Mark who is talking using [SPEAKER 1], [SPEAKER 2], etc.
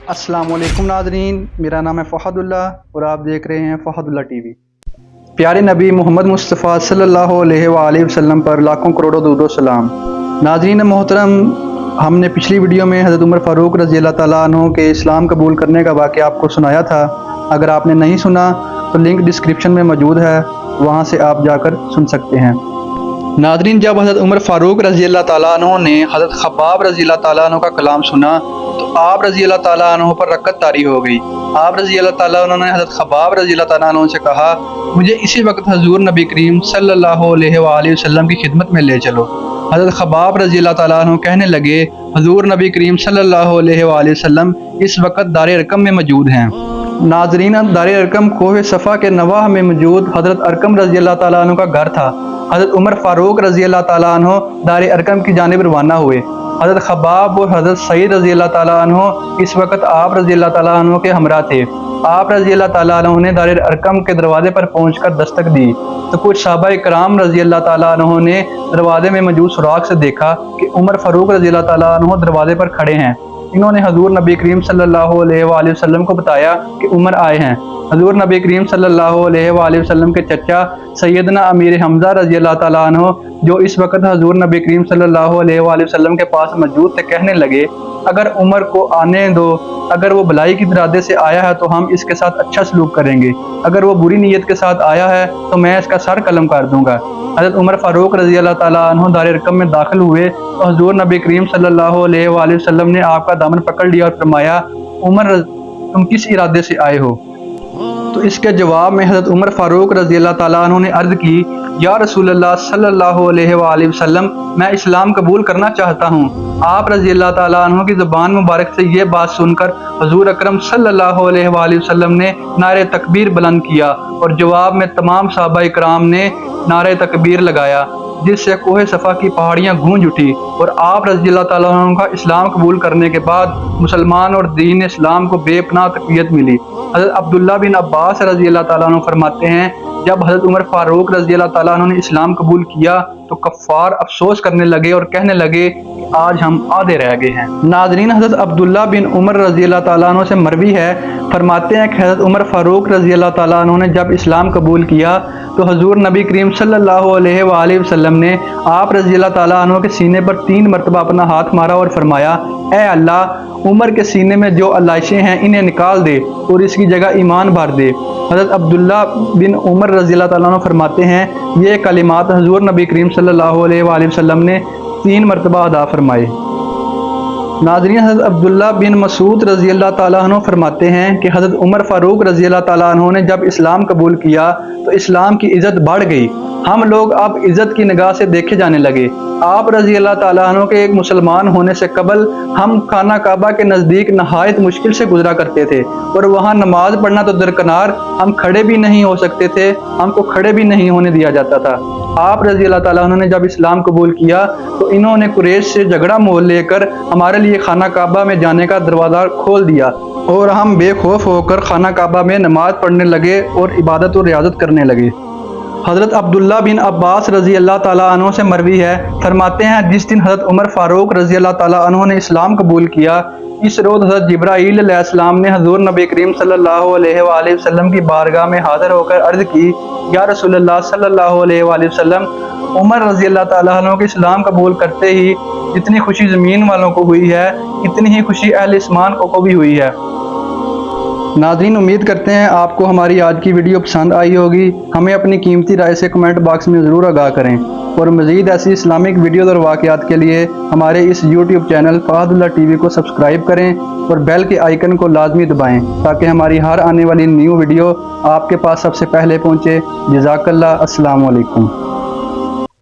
[SPEAKER 1] अस्सलाम वालेकुम नाज़रीन, मेरा नाम है फ़हदुल्लाह और आप देख रहे हैं फ़हदुल्लाह टीवी। प्यारे नबी मोहम्मद मुस्तफ़ा सल्लल्लाहु अलैहि वसल्लम पर लाखों करोड़ों दुरूद व सलाम। नाज़रीन मोहतरम, हमने पिछली वीडियो में हज़रत उमर फ़ारूक रज़ी अल्लाह ताला अन्हु के इस्लाम कबूल करने का वाक़या आपको सुनाया था। अगर आपने नहीं सुना तो लिंक डिस्क्रिप्शन में मौजूद है, वहाँ से आप जाकर सुन सकते हैं। नाज़रीन, जब हज़रत उमर फ़ारूक रज़ी अल्लाह ताला अन्हु ने हज़रत ख़ब्बाब रज़ी अल्लाह ताला अन्हु का कलाम सुना तो आप रज़ी अल्लाह ताला अन्हु पर रक़्क़त तारी हो गई। आप रज़ी अल्लाह ताला अन्हु ने हज़रत ख़ब्बाब रज़ी अल्लाह ताला अन्हु से कहा, मुझे इसी वक्त हज़ूर नबी करीम सल्लल्लाहु अलैहि वसल्लम की खिदमत में ले चलो। हज़रत ख़ब्बाब रज़ी अल्लाह ताला अन्हु कहने लगे, हज़ूर नबी करीम सल्लल्लाहु अलैहि वसल्लम इस वक्त दारे अरकम में मौजूद हैं। नाज़रीन, दारे अरकम कोहे सफ़ा के नवाह में मौजूद हज़रत अरकम रज़ी अल्लाह ताला अन्हु का घर था। हज़रत उमर फ़ारूक रज़ी अल्लाह ताला अन्हु दारे अरकम की जानिब रवाना हुए। हज़रत ख़ब्बाब और हज़रत सईद रज़ी अल्लाह ताला अन्हु इस वक्त आप रज़ी अल्लाह ताला अन्हु के हमरा थे। आप रज़ी अल्लाह ताला अन्हु ने दारे अरकम के दरवाज़े पर पहुंचकर दस्तक दी तो कुछ सहाबा इकराम रज़ी अल्लाह ताला अन्हु ने दरवाज़े में मौजूद सुराख से देखा कि उमर फ़ारूक रज़ी अल्लाह ताला अन्हु दरवाज़े पर खड़े हैं। इन्होंने हज़ूर नबी करीम सल्लल्लाहु अलैहि वसल्लम को बताया कि उमर आए हैं। हज़ूर नबी करीम सल्लल्लाहु अलैहि वसल्लम के चचा सैयदना अमीर हमज़ा रज़ी अल्लाह ताला अन्हु, जो इस वक्त हज़ूर नबी करीम सल्लल्लाहु अलैहि वसल्लम के पास मौजूद थे, कहने लगे, अगर उमर को आने दो, अगर वो भलाई के इरादे से आया है तो हम इसके साथ अच्छा सलूक करेंगे, अगर वो बुरी नीयत के साथ आया है तो मैं इसका सर कलम कर दूंगा। हज़रत उमर फ़ारूक रज़ी अल्लाह ताला अन्हु दारे अरकम में दाखिल हुए तो हज़ूर नबी करीम सल्लल्लाहु अलैहि वसल्लम ने आपका दामन पकड़ लिया और फरमाया, उमर तुम किस इरादे से आए हो? तो इसके जवाब में हज़रत उमर फ़ारूक रज़ी अल्लाह ताला अन्हु ने अर्ज़ की, या रसूलल्लाह सल्लल्लाहु अलैहि वसल्लम, मैं इस्लाम कबूल करना चाहता हूँ। आप रज़ी अल्लाह ताला अन्हु की ज़बान मुबारक से ये बात सुनकर हज़ूर अकरम सल्लल्लाहु अलैहि वसल्लम ने नारे तकबीर बुलंद किया और जवाब में तमाम सहाबा इकराम ने नारे तकबीर लगाया, जिससे कोहे सफ़ा की पहाड़ियाँ गूंज उठी और आप रज़ी अल्लाह ताला अन्हु का इस्लाम कबूल करने के बाद मुसलमान और दीन इस्लाम को बेपनाह तक़वियत मिली। हज़रत अब्दुल्ला बिन अब्बास रज़ी अल्लाह ताला अन्हु फरमाते हैं, जब हज़रत उमर फ़ारूक रज़ी अल्लाह ताला अन्हु ने इस्लाम कबूल किया तो कफ़ार अफसोस करने लगे और कहने लगे कि आज हम आधे रह गए हैं। नाज़रीन, हज़रत अब्दुल्ला बिन उमर रज़ी अल्लाह ताला अन्हु से मरवी है, फरमाते हैं कि हज़रत उमर फ़ारूक रज़ी अल्लाह ताला अन्हु ने जब इस्लाम कबूल किया तो हज़ूर नबी करीम सल्लल्लाहु अलैहि वसल्लम ने आप रज़ी अल्लाह ताला अन्हु के सीने पर 3 मरतबा अपना हाथ मारा और फरमाया, ए अल्लाह, उमर के सीने में जो अलाइशें हैं इन्हें निकाल दे और इसकी जगह ईमान भर दे। हज़रत अब्दुल्ला बिन उमर रज़ी अल्लाह ताला अन्हु फरमाते हैं, ये कलिमात हज़ूर नबी करीम सल्लल्लाहु अलैहि वसल्लम ने 3 मरतबा अदा फरमाए। नाज़रीन, हज़रत अब्दुल्ला बिन मसूद रज़ी अल्लाह ताला अन्हु फरमाते हैं कि हज़रत उमर फ़ारूक रज़ी अल्लाह ताला अन्हु ने जब इस्लाम कबूल किया तो इस्लाम की इज़्ज़त बढ़ गई। हम लोग अब इज़्ज़त की निगाह से देखे जाने लगे। आप रज़ी अल्लाह ताला अन्हु के एक मुसलमान होने से कबल हम खाना काबा के नज़दीक नहायत मुश्किल से गुजरा करते थे और वहाँ नमाज पढ़ना तो दरकनार, हम खड़े भी नहीं हो सकते थे, हमको खड़े भी नहीं होने दिया जाता था। आप रज़ी अल्लाह ताला अन्हु ने जब इस्लाम कबूल किया तो इन्होंने कुरैश से झगड़ा मोल लेकर हमारे लिए खाना काबा में जाने का दरवाज़ा खोल दिया और हम बेखौफ होकर खाना काबा में नमाज पढ़ने लगे और इबादत और रियाज़त करने लगे। हज़रत अब्दुल्ला बिन अब्बास रज़ी अल्लाह ताला अन्हु से मरवी है, फरमाते हैं, जिस दिन हज़रत उमर फ़ारूक रज़ी अल्लाह ताला अन्हु ने इस्लाम कबूल किया, इस रोज़ हज़रत जिब्राईल अलैहिस्सलाम ने हज़ूर नबी करीम सल्लल्लाहु अलैहि वसल्लम की बारगाह में हाज़िर होकर अर्ज़ की, या रसूलल्लाह सल्लल्लाहु अलैहि वसल्लम, उमर रज़ी अल्लाह ताला अन्हु के इस्लाम कबूल करते ही जितनी खुशी ज़मीन वालों को हुई है इतनी ही खुशी अहले आसमान को भी हुई है। नाज़रीन, उम्मीद करते हैं आपको हमारी आज की वीडियो पसंद आई होगी। हमें अपनी कीमती राय से कमेंट बॉक्स में ज़रूर आगाह करें और मज़ीद ऐसी इस्लामिक वीडियोज़ और वाक़यात के लिए हमारे इस यूट्यूब चैनल फ़हदुल्लाह टीवी को सब्सक्राइब करें और बेल के आइकन को लाजमी दबाएं ताकि हमारी हर आने वाली न्यू वीडियो आपके पास सबसे पहले पहुँचे। जज़ाकल्लाह। अस्सलामु अलैकुम।